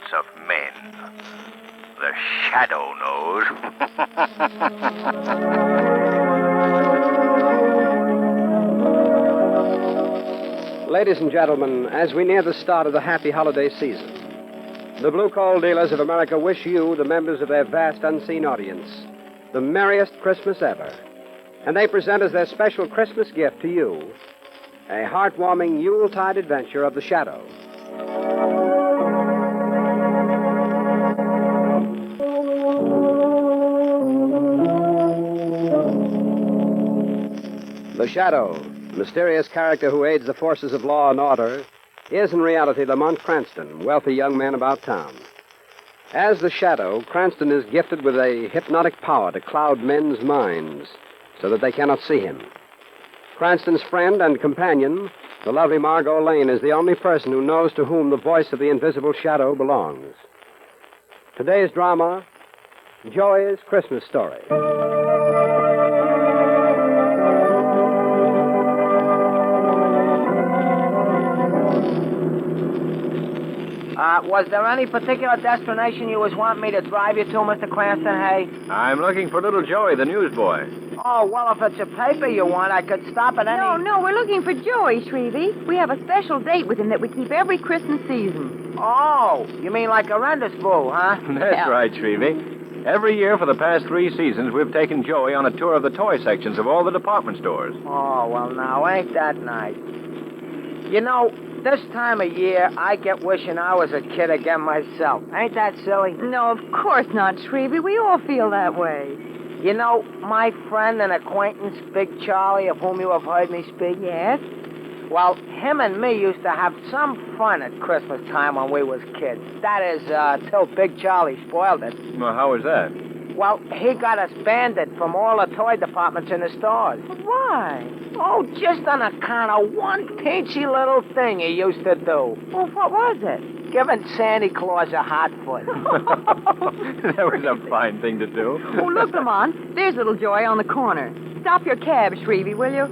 secrets of men. The shadow knows. Ladies and gentlemen, as we near the start of the happy holiday season, the Blue Coal Dealers of America wish you, the members of their vast unseen audience, the merriest Christmas ever. And they present as their special Christmas gift to you a heartwarming Yuletide adventure of the Shadow. The Shadow, mysterious character who aids the forces of law and order, is in reality Lamont Cranston, wealthy young man about town. As the Shadow, Cranston is gifted with a hypnotic power to cloud men's minds so that they cannot see him. Cranston's friend and companion, the lovely Margo Lane, is the only person who knows to whom the voice of the invisible Shadow belongs. Today's drama, Joey's Christmas Story. Was there any particular destination you was wanting me to drive you to, Mr. Cranston, hey? I'm looking for little Joey, the newsboy. Oh, well, if it's a paper you want, I could stop at any... No, we're looking for Joey, Shrevey. We have a special date with him that we keep every Christmas season. Oh, you mean like a rendezvous, huh? That's right, Shrevey. Every year for the past 3 seasons, we've taken Joey on a tour of the toy sections of all the department stores. Oh, well, now, ain't that nice? You know, this time of year, I get wishing I was a kid again myself. Ain't that silly? No, of course not, Shrevey. We all feel that way. You know, my friend and acquaintance, Big Charlie, of whom you have heard me speak? Yes? Well, him and me used to have some fun at Christmas time when we was kids. That is, till Big Charlie spoiled it. Well, how was that? Well, he got us banded from all the toy departments in the stores. Why? Oh, just on account of one teensy little thing he used to do. Well, what was it? Giving Santa Claus a hot foot. That was a fine thing to do. Oh, look, Lamont. There's little Joey on the corner. Stop your cab, Shrevey, will you?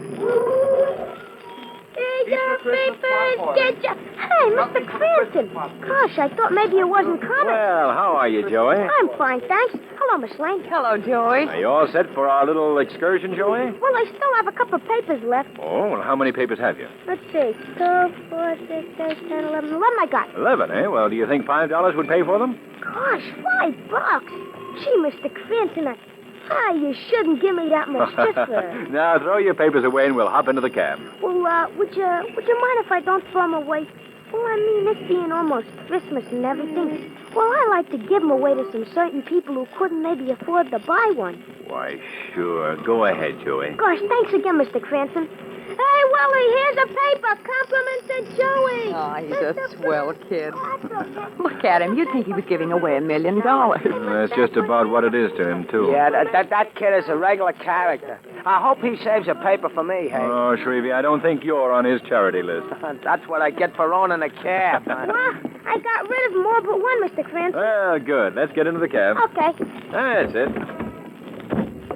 Get your papers, get your... Hey, Mr. Cranston. Gosh, I thought maybe you wasn't coming. Well, how are you, Joey? I'm fine, thanks. Hello, Miss Lane. Hello, Joey. Are you all set for our little excursion, Joey? Well, I still have a couple of papers left. Oh, well, how many papers have you? Let's see. 2, 4, 6, 8, 10, 11. 11 I got. 11, eh? Well, do you think $5 would pay for them? Gosh, $5. Gee, Mr. Cranston, you shouldn't give me that much just for... Now, throw your papers away and we'll hop into the cab. Well, would you mind if I don't throw them away? Well, I mean, this being almost Christmas and everything. Well, I like to give them away to some certain people who couldn't maybe afford to buy one. Why, sure. Go ahead, Joey. Gosh, thanks again, Mr. Cranston. Hey, Willie, here's a paper. Compliment to Joey. Oh, he's a swell kid. Look at him. You'd think he was giving away $1 million. That's just about what it is to him, too. Yeah, that kid is a regular character. I hope he saves a paper for me, hey. Oh, Shrevey, I don't think you're on his charity list. That's what I get for owning a cab. Well, I got rid of them all but one, Mr. Cranston. Well, good. Let's get into the cab. Okay. That's it.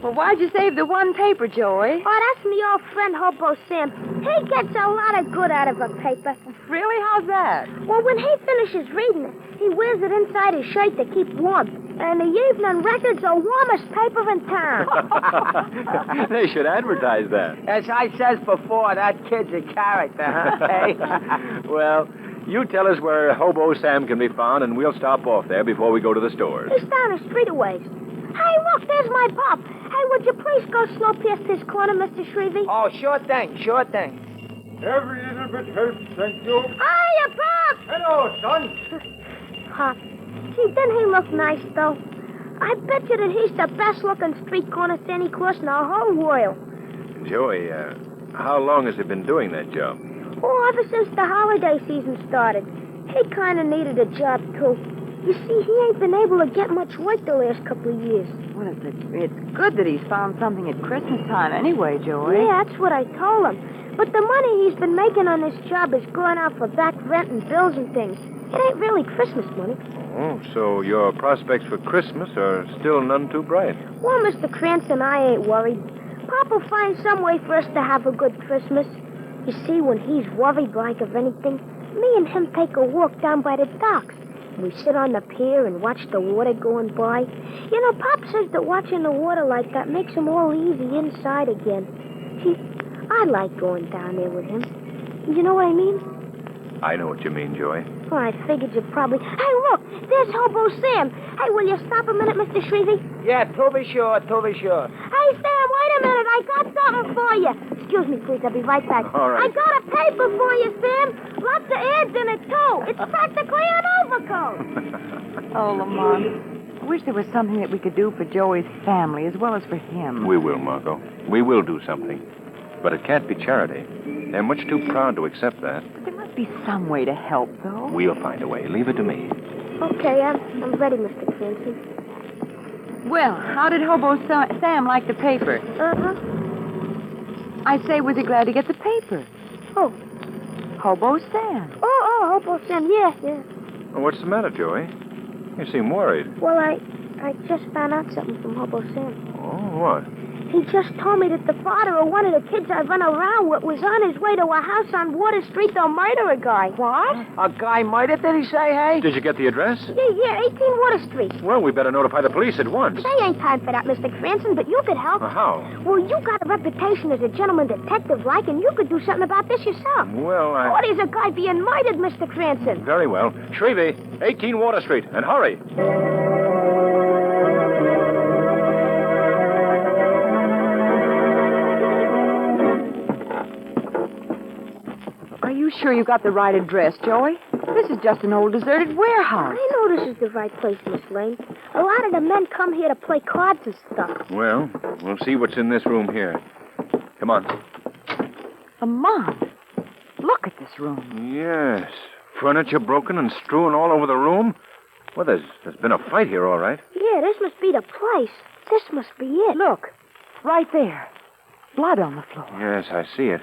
Well, why'd you save the one paper, Joey? Oh, that's me old friend Hobo Sam. He gets a lot of good out of a paper. Really? How's that? Well, when he finishes reading it, he wears it inside his shirt to keep warm. And the Evening Record's the warmest paper in town. They should advertise that. As I says before, that kid's a character, huh? Hey? Well, you tell us where Hobo Sam can be found, and we'll stop off there before we go to the stores. He's down the street a ways. Hey, look, there's my pop. Hey, would you please go slow past this corner, Mr. Shrevey? Oh, sure thing. Every little bit helps, thank you. Hiya, Pop! Hello, son. Pop, gee, didn't he look nice, though? I bet you that he's the best-looking street corner Santa Claus in the whole world. Joey, how long has he been doing that job? Oh, ever since the holiday season started. He kind of needed a job, too. You see, he ain't been able to get much work the last couple of years. Well, it's good that he's found something at Christmas time anyway, Joey. Yeah, that's what I told him. But the money he's been making on this job is going out for back rent and bills and things. It ain't really Christmas money. Oh, so your prospects for Christmas are still none too bright. Well, Mr. Cranston, I ain't worried. Pop will find some way for us to have a good Christmas. You see, when he's worried like of anything, me and him take a walk down by the docks. We sit on the pier and watch the water going by. You know, Pop says that watching the water like that makes him all easy inside again. See, I like going down there with him. You know what I mean? I know what you mean, Joey. Well, I figured you probably... Hey, look, there's Hobo Sam. Hey, will you stop a minute, Mr. Shrevey? Yeah, to be sure, to be sure. Hey, Sam, wait a minute. I got something for you. Excuse me, please. I'll be right back. All right. I got a paper for you, Sam. Lots of ads in it, too. It's practically an overcoat. Oh, Lamont. I wish there was something that we could do for Joey's family as well as for him. We will, Margo. We will do something. But it can't be charity. They're much too proud to accept that. But there must be some way to help, though. We'll find a way. Leave it to me. Okay, I'm ready, Mr. Cranston. Well, how did Hobo Sam like the paper? Uh-huh. I say, was he glad to get the paper? Oh. Hobo Sam. Oh, Hobo Sam. Yeah. Oh, what's the matter, Joey? You seem worried. Well, I just found out something from Hobo Sam. Oh, what? He just told me that the father of one of the kids I run around with was on his way to a house on Water Street to murder a guy. What? A guy murdered, did he say, hey? Did you get the address? Yeah, 18 Water Street. Well, we better notify the police at once. They ain't time for that, Mr. Cranston, but you could help. How? Well, you got a reputation as a gentleman detective, like, and you could do something about this yourself. Well, What is a guy being murdered, Mr. Cranston? Very well. Shrevey, 18 Water Street, and hurry. Are you sure you got the right address, Joey? This is just an old deserted warehouse. I know this is the right place, Miss Lane. A lot of the men come here to play cards and stuff. Well, we'll see what's in this room here. Come on. Lamont, look at this room. Yes. Furniture broken and strewn all over the room. Well, there's been a fight here, all right. Yeah, this must be the place. This must be it. Look, right there. Blood on the floor. Yes, I see it.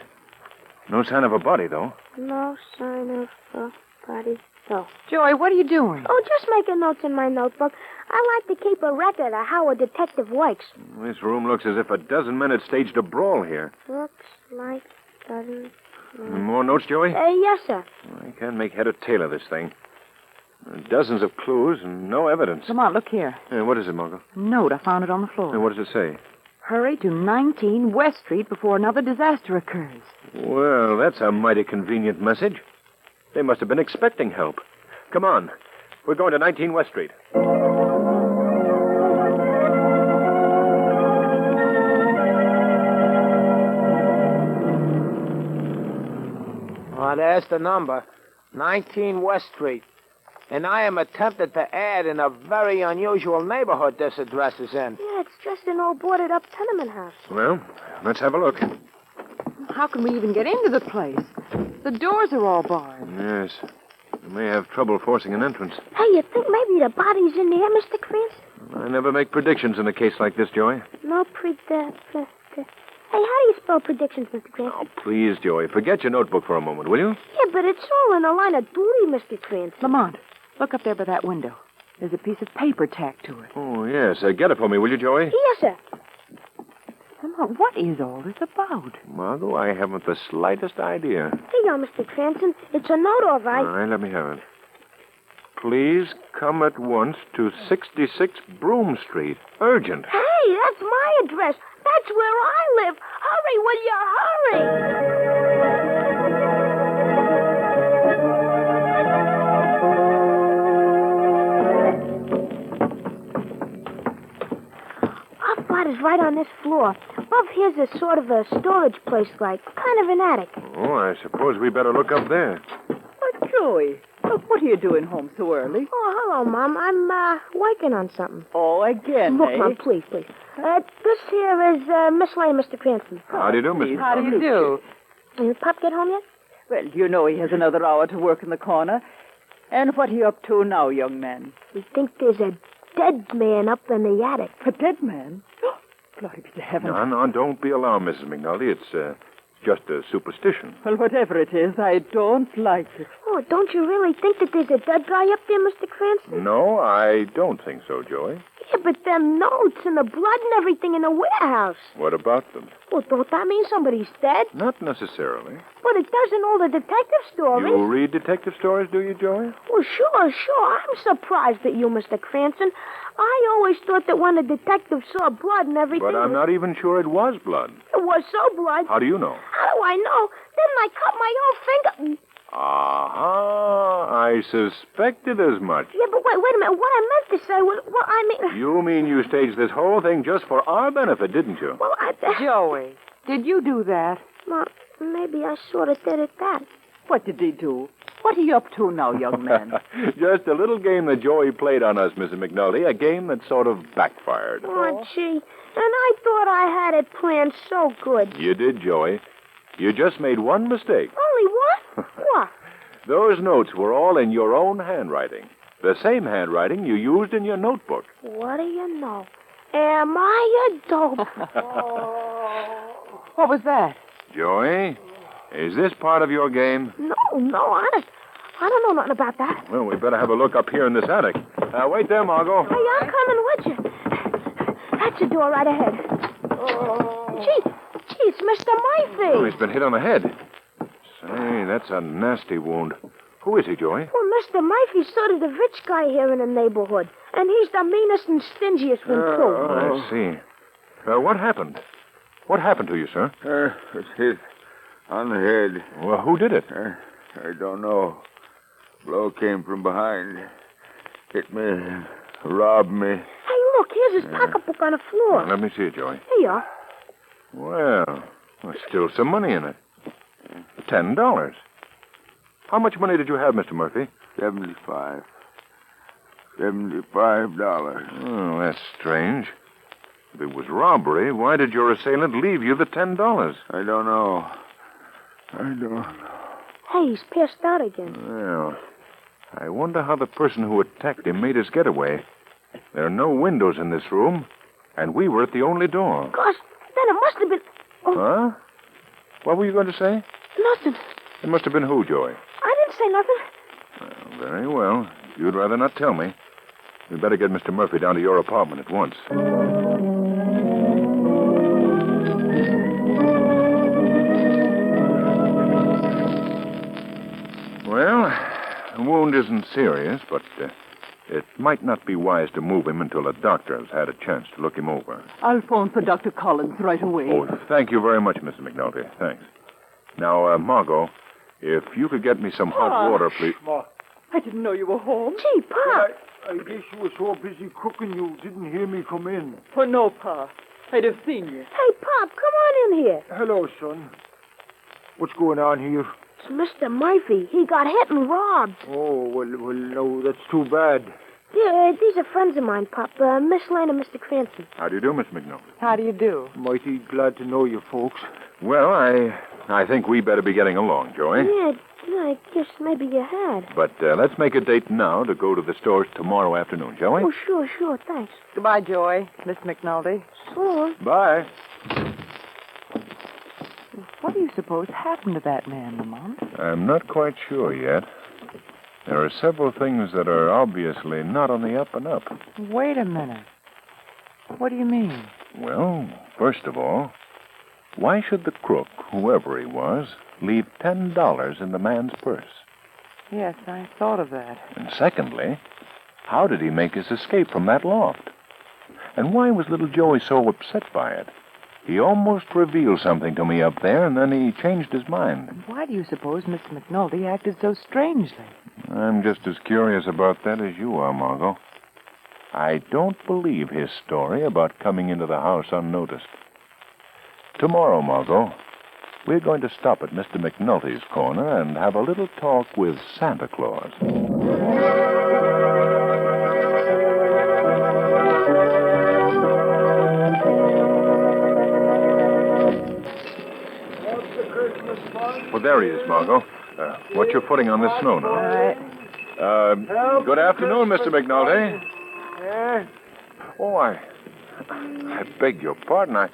No sign of a body, though. No sign of a body. No. Joey, what are you doing? Oh, just making notes in my notebook. I like to keep a record of how a detective works. This room looks as if a dozen men had staged a brawl here. Looks like doesn't. More notes, Joey? Yes, sir. I can't make head or tail of this thing. Dozens of clues and no evidence. Lamont, look here. What is it, Margo? Note, I found it on the floor. What does it say? Hurry to 19 West Street before another disaster occurs. Well, that's a mighty convenient message. They must have been expecting help. Come on. We're going to 19 West Street. Oh, there's the number. 19 West Street. And I am attempted to add in a very unusual neighborhood this address is in. Yeah, it's just an old boarded-up tenement house. Well, let's have a look. How can we even get into the place? The doors are all barred. Yes. We may have trouble forcing an entrance. Hey, you think maybe the body's in there, Mr. Cranston? I never make predictions in a case like this, Joey. No Hey, how do you spell predictions, Mr. Cranston? Oh, please, Joey. Forget your notebook for a moment, will you? Yeah, but it's all in a line of duty, Mr. Cranston. Lamont, look up there by that window. There's a piece of paper tacked to it. Oh, yes. Get it for me, will you, Joey? Yes, sir. Lamont, what is all this about? Margo, I haven't the slightest idea. Here you go, Mr. Cranston. It's a note, all right. All right, let me have it. Please come at once to 66 Broome Street. Urgent. Hey, that's my address. That's where I live. Hurry, will you hurry? Our flat is right on this floor. Above here's a sort of a storage place, like kind of an attic. Oh, I suppose we better look up there. Oh, Joey, look, what are you doing home so early? Oh, hello, Mom. I'm working on something. Oh, again, Look, eh? Mom, please. This here is Miss Lane, Mr. Cranston. How do you do, Mr. How do you do? Did Pop get home yet? Well, you know he has another hour to work in the corner. And what are you up to now, young man? We think there's a dead man up in the attic. A dead man? Oh, glory be to heaven. No, don't be alarmed, Mrs. McNulty. It's just a superstition. Well, whatever it is, I don't like it. Oh, don't you really think that there's a dead guy up there, Mr. Cranston? No, I don't think so, Joey. Yeah, but them notes and the blood and everything in the warehouse. What about them? Well, don't that mean somebody's dead? Not necessarily. But it does in all the detective stories. You read detective stories, do you, Joey? Well, sure. I'm surprised at you, Mr. Cranston. I always thought that when a detective saw blood and everything... But I'm not even sure it was blood. It was so blood. How do you know? How do I know? Didn't I cut my own finger? Aha, I suspected as much. Yeah, but wait a minute. What I meant to say was... Well, I mean... You mean you staged this whole thing just for our benefit, didn't you? Well, Joey, did you do that? Well, maybe I sort of did at that. What did he do? What are you up to now, young man? Just a little game that Joey played on us, Mrs. McNulty. A game that sort of backfired. Oh, gee. And I thought I had it planned so good. You did, Joey. You just made one mistake. Only one? What? Those notes were all in your own handwriting. The same handwriting you used in your notebook. What do you know? Am I a dope? What was that? Joey, is this part of your game? No, I don't know nothing about that. Well, we better have a look up here in this attic. Wait there, Margo. Hey, I'm coming with you. That's the door right ahead. Gee, it's Mr. Murphy. Oh, he's been hit on the head. Say, that's a nasty wound. Who is he, Joey? Well, Mr. Murphy's sort of the rich guy here in the neighborhood. And he's the meanest and stingiest one, too. I see. What happened? What happened to you, sir? It's hit on the head. Well, who did it? I don't know. Blow came from behind. Hit me. Robbed me. Hey, look, here's his pocketbook on the floor. Let me see it, Joey. Here you are. Well, there's still some money in it. $10. How much money did you have, Mr. Murphy? $75. Oh, that's strange. If it was robbery, why did your assailant leave you the $10? I don't know. Hey, he's passed out again. Well, I wonder how the person who attacked him made his getaway. There are no windows in this room, and we were at the only door. Gosh, then it must have been... Oh, Huh? What were you going to say? nothing. It must have been who, Joey? I didn't say nothing. Well, very well. If you'd rather not tell me, we'd better get Mr. Murphy down to your apartment at once. Well, the wound isn't serious, but it might not be wise to move him until a doctor has had a chance to look him over. I'll phone for Dr. Collins right away. Oh, thank you very much, Mrs. McNulty. Thanks. Now, Margo, if you could get me some hot water, please. I didn't know you were home. Gee, Pop. I guess you were so busy cooking you didn't hear me come in. Oh, no, Pa. I'd have seen you. Hey, Pop, come on in here. Hello, son. What's going on here? It's Mr. Murphy. He got hit and robbed. Oh, well, no, that's too bad. Yeah, these are friends of mine, Pop. Miss Lane and Mr. Cranston. How do you do, Miss McNulty? How do you do? Mighty glad to know you folks. Well, I think we better be getting along, Joey. Yeah, I guess maybe you had. But let's make a date now to go to the stores tomorrow afternoon, shall we? Oh, sure, thanks. Goodbye, Joey. Miss McNulty. So, Bye. What do you suppose happened to that man, Lamont? I'm not quite sure yet. There are several things that are obviously not on the up and up. Wait a minute. What do you mean? Well, first of all, why should the crook, whoever he was, leave $10 in the man's purse? Yes, I thought of that. And secondly, how did he make his escape from that loft? And why was little Joey so upset by it? He almost revealed something to me up there, and then he changed his mind. Why do you suppose Mr. McNulty acted so strangely? I'm just as curious about that as you are, Margo. I don't believe his story about coming into the house unnoticed. Tomorrow, Margo, we're going to stop at Mr. McNulty's corner and have a little talk with Santa Claus. Well, there he is, Margo. What's your footing on this snow now? Good afternoon, Mr. McNulty. Yeah? Oh, I beg your pardon.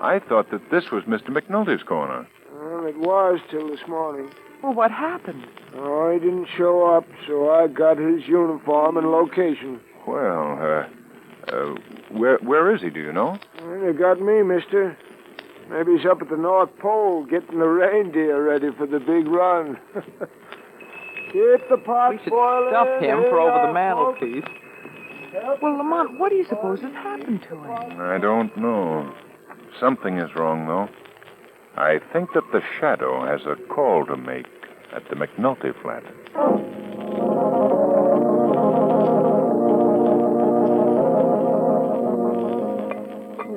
I thought that this was Mr. McNulty's corner. Well, it was till this morning. Well, what happened? Oh, he didn't show up, so I got his uniform and location. Well, where is he, do you know? Well, they got me, mister. Maybe he's up at the North Pole getting the reindeer ready for the big run. Keep the pot We should boiling. stuff him for over the Here, mantelpiece. folks. Well, Lamont, what do you suppose has happened to him? I don't know. Something is wrong, though. I think that the shadow has a call to make at the McNulty flat.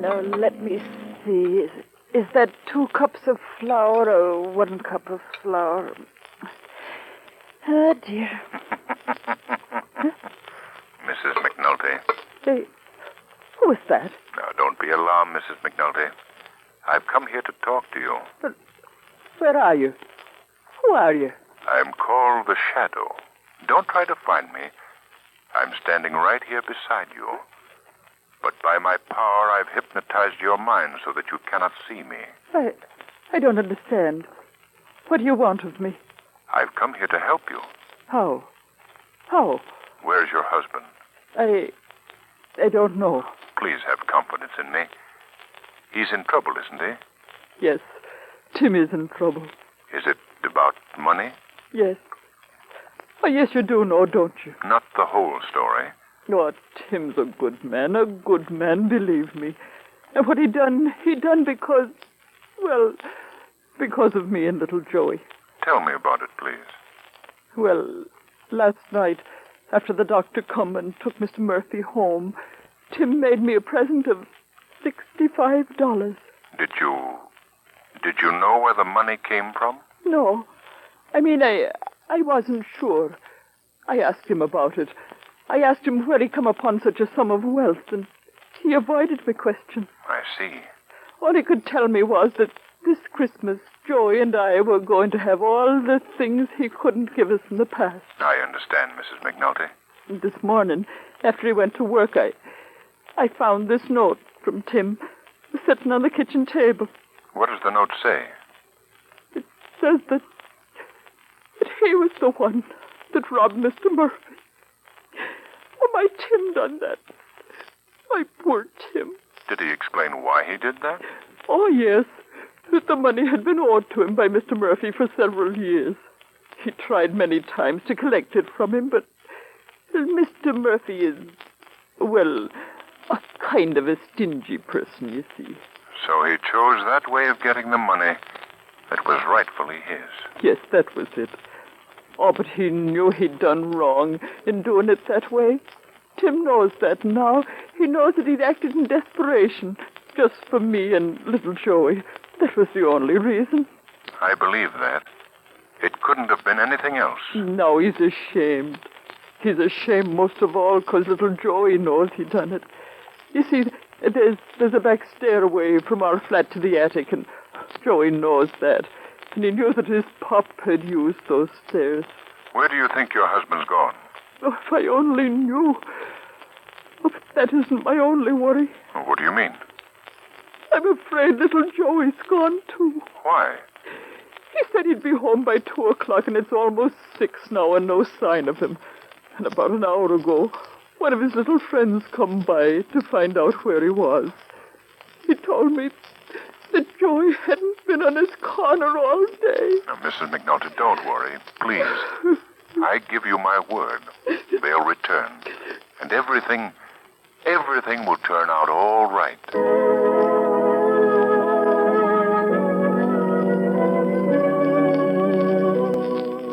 Now, let me see. Is that 2 cups of flour or 1 cup of flour? Oh, dear. Mrs. McNulty. Hey, who is that? Now, don't be alarmed, Mrs. McNulty. I've come here to talk to you. But where are you? Who are you? I'm called the Shadow. Don't try to find me. I'm standing right here beside you. But by my power, I've hypnotized your mind so that you cannot see me. I don't understand. What do you want of me? I've come here to help you. How? How? Where's your husband? I don't know. Please have confidence in me. He's in trouble, isn't he? Yes, Tim is in trouble. Is it about money? Yes. Oh, yes, you do know, don't you? Not the whole story. Oh, Tim's a good man, believe me. And what he done because, well, because of me and little Joey. Tell me about it, please. Well, last night, after the doctor come and took Mr. Murphy home, Tim made me a present of $65. Did you know where the money came from? No. I mean, I wasn't sure. I asked him about it. I asked him where he come upon such a sum of wealth, and he avoided my question. I see. All he could tell me was that this Christmas, Joey and I were going to have all the things he couldn't give us in the past. I understand, Mrs. McNulty. And this morning, after he went to work, I found this note from Tim sitting on the kitchen table. What does the note say? It says that he was the one that robbed Mr. Murphy. Oh, my Tim done that. My poor Tim. Did he explain why he did that? Oh, yes. That the money had been owed to him by Mr. Murphy for several years. He tried many times to collect it from him, but Mr. Murphy is, well, a kind of a stingy person, you see. So he chose that way of getting the money that was rightfully his. Yes, that was it. Oh, but he knew he'd done wrong in doing it that way. Tim knows that now. He knows that he'd acted in desperation, just for me and little Joey. That was the only reason. I believe that. It couldn't have been anything else. Now he's ashamed. He's ashamed most of all because little Joey knows he done it. You see, there's a back stairway from our flat to the attic, and Joey knows that. And he knew that his pop had used those stairs. Where do you think your husband's gone? Oh, if I only knew. Oh, but that isn't my only worry. What do you mean? I'm afraid little Joey's gone, too. Why? He said he'd be home by 2 o'clock, and it's almost 6 now, and no sign of him. And about an hour ago, one of his little friends come by to find out where he was. He told me that Joey hadn't been on his corner all day. Now, Mrs. McNulty, don't worry. Please. I give you my word. They'll return. And everything will turn out all right.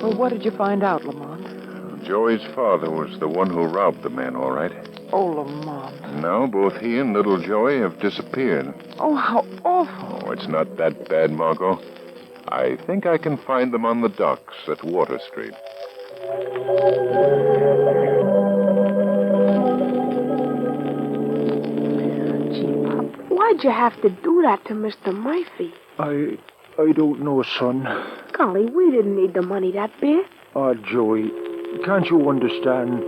Well, what did you find out, Lamont? Joey's father was the one who robbed the man, all right. Oh, Lamont. Now both he and little Joey have disappeared. Oh, how awful. Oh, it's not that bad, Margo. I think I can find them on the docks at Water Street. Gee, Pop, why'd you have to do that to Mr. Murphy? I don't know, son. Golly, we didn't need the money that bad. Ah, Joey, can't you understand?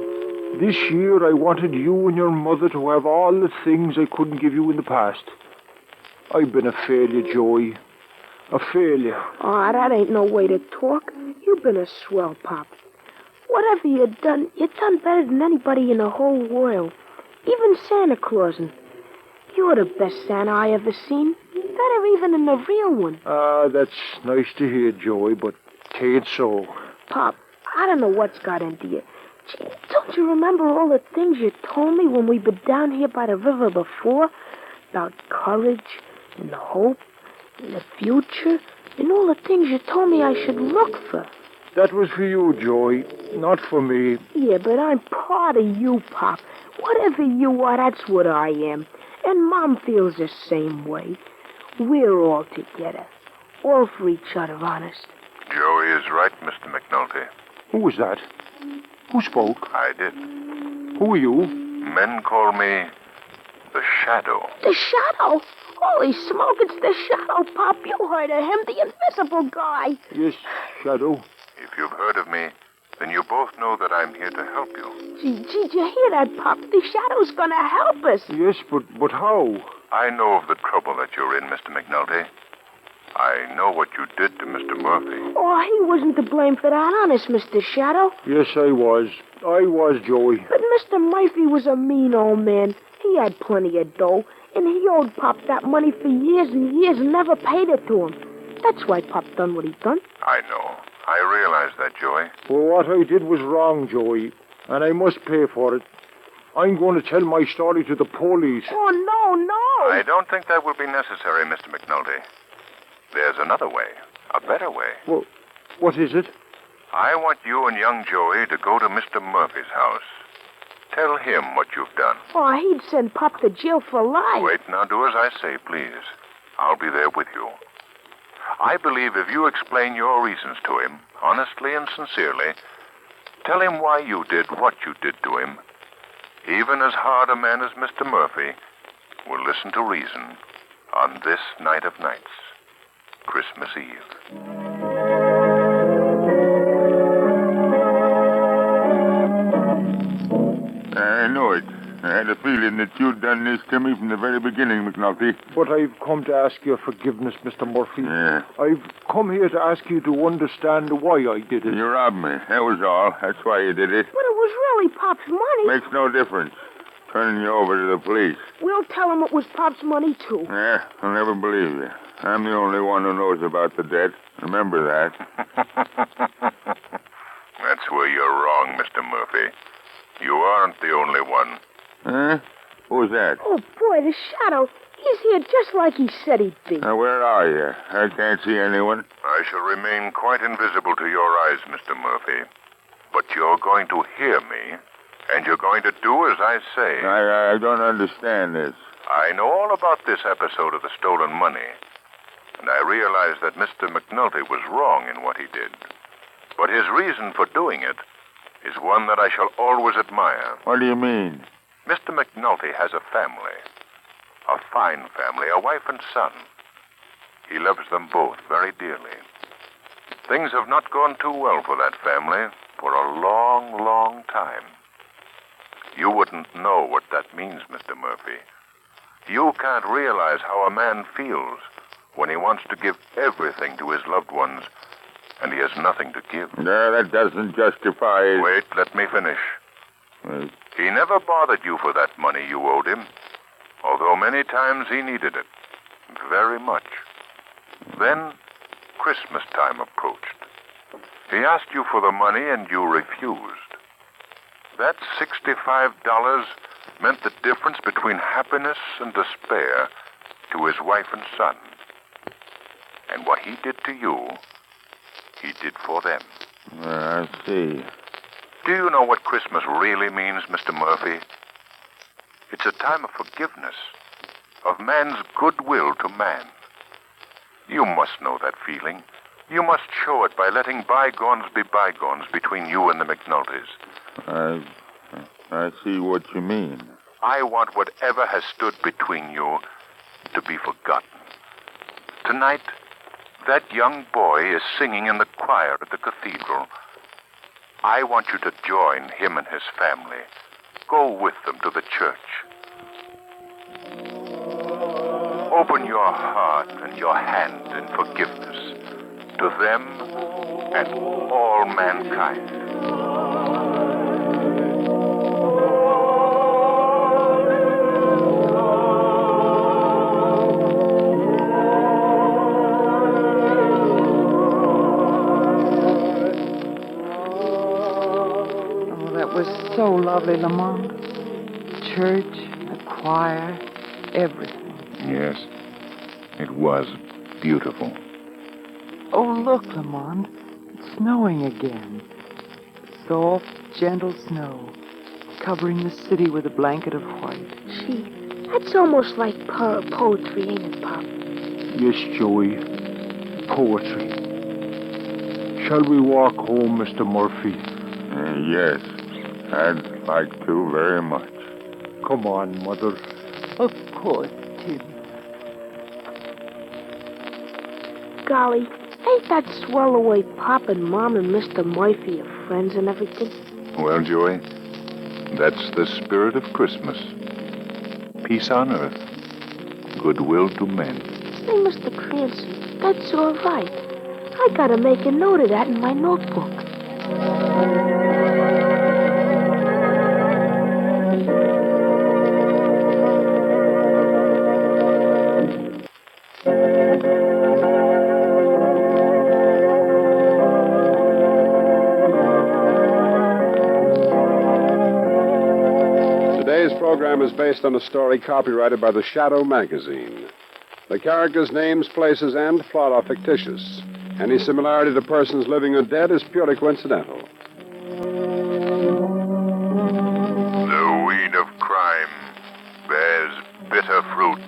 This year I wanted you and your mother to have all the things I couldn't give you in the past. I've been a failure, Joey. A failure. Oh, that ain't no way to talk. You've been a swell, Pop. Whatever you done better than anybody in the whole world. Even Santa Claus. You're the best Santa I ever seen. better even than the real one. Ah, that's nice to hear, Joey, but 'tain't so. Pop, I don't know what's got into you. Gee, don't you remember all the things you told me when we been down here by the river before? About courage and hope and the future and all the things you told me I should look for. That was for you, Joey, not for me. Yeah, but I'm part of you, Pop. Whatever you are, that's what I am. And Mom feels the same way. We're all together. All for each other, honest. Joey is right, Mr. McNulty. Who was that? Who spoke? I did. Who are you? Men call me the Shadow. The Shadow? Holy smoke, it's the Shadow, Pop. You heard of him, the invisible guy. Yes, Shadow. If you've heard of me, then you both know that I'm here to help you. Gee, did you hear that, Pop? The Shadow's gonna help us. Yes, but how? I know of the trouble that you're in, Mr. McNulty. I know what you did to Mr. Murphy. Oh, he wasn't to blame for that, honest, Mr. Shadow. Yes, I was, Joey. But Mr. Murphy was a mean old man. He had plenty of dough, and he owed Pop that money for years and years and never paid it to him. That's why Pop done what he done. I know. I realize that, Joey. Well, what I did was wrong, Joey, and I must pay for it. I'm going to tell my story to the police. Oh, no. I don't think that will be necessary, Mr. McNulty. There's another way, a better way. Well, what is it? I want you and young Joey to go to Mr. Murphy's house. Tell him what you've done. Oh, he'd send Pop to jail for life. Wait, now do as I say, please. I'll be there with you. I believe if you explain your reasons to him, honestly and sincerely, tell him why you did what you did to him, even as hard a man as Mr. Murphy will listen to reason on this night of nights, Christmas Eve. I know it. I had a feeling that you'd done this to me from the very beginning, McNulty. But I've come to ask your forgiveness, Mr. Murphy. Yeah. I've come here to ask you to understand why I did it. You robbed me. That was all. That's why you did it. But it was really Pop's money. Makes no difference. Turning you over to the police. We'll tell him it was Pop's money, too. Yeah, I'll never believe you. I'm the only one who knows about the debt. Remember that. That's where you're wrong, Mr. Murphy. You aren't the only one. Huh? Who's that? Oh, boy, the Shadow. He's here just like he said he'd be. Now, where are you? I can't see anyone. I shall remain quite invisible to your eyes, Mr. Murphy. But you're going to hear me, and you're going to do as I say. I don't understand this. I know all about this episode of the stolen money, and I realize that Mr. McNulty was wrong in what he did. But his reason for doing it is one that I shall always admire. What do you mean? Mr. McNulty has a family. A fine family, a wife and son. He loves them both very dearly. Things have not gone too well for that family for a long, long time. You wouldn't know what that means, Mr. Murphy. You can't realize how a man feels when he wants to give everything to his loved ones and he has nothing to give. No, that doesn't justify... Wait, let me finish. He never bothered you for that money you owed him, although many times he needed it, very much. Then Christmas time approached. He asked you for the money and you refused. That $65 meant the difference between happiness and despair to his wife and son. And what he did to you, he did for them. I see. Do you know what Christmas really means, Mr. Murphy? It's a time of forgiveness, of man's goodwill to man. You must know that feeling. You must show it by letting bygones be bygones between you and the McNultys. I see what you mean. I want whatever has stood between you to be forgotten. Tonight, that young boy is singing in the choir at the cathedral. I want you to join him and his family. Go with them to the church. Open your heart and your hand in forgiveness to them and all mankind. Lamont? Church, a choir, everything. Yes, it was beautiful. Oh, look, Lamont. It's snowing again. Soft, gentle snow, covering the city with a blanket of white. Gee, that's almost like poetry, ain't it, Pop? Yes, Joey. Poetry. Shall we walk home, Mr. Murphy? Yes, I'd like to very much. Come on, Mother. Of course, Tim. Golly, ain't that swell the way Pop and Mom and Mr. Murphy are friends and everything? Well, Joey, that's the spirit of Christmas. Peace on earth, goodwill to men. Hey, Mr. Cranston, that's all right. I gotta make a note of that in my notebook. Today's program is based on a story copyrighted by the Shadow magazine. The characters' names, places, and plot are fictitious. Any similarity to persons living or dead is purely coincidental. The weed of crime bears bitter fruit.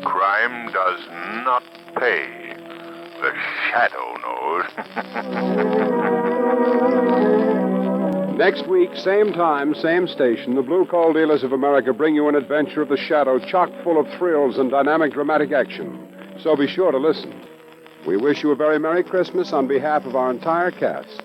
Crime does not pay. The shadow knows. Next week, same time, same station, the Blue Coal Dealers of America bring you an adventure of the Shadow chock full of thrills and dynamic dramatic action. So be sure to listen. We wish you a very Merry Christmas on behalf of our entire cast.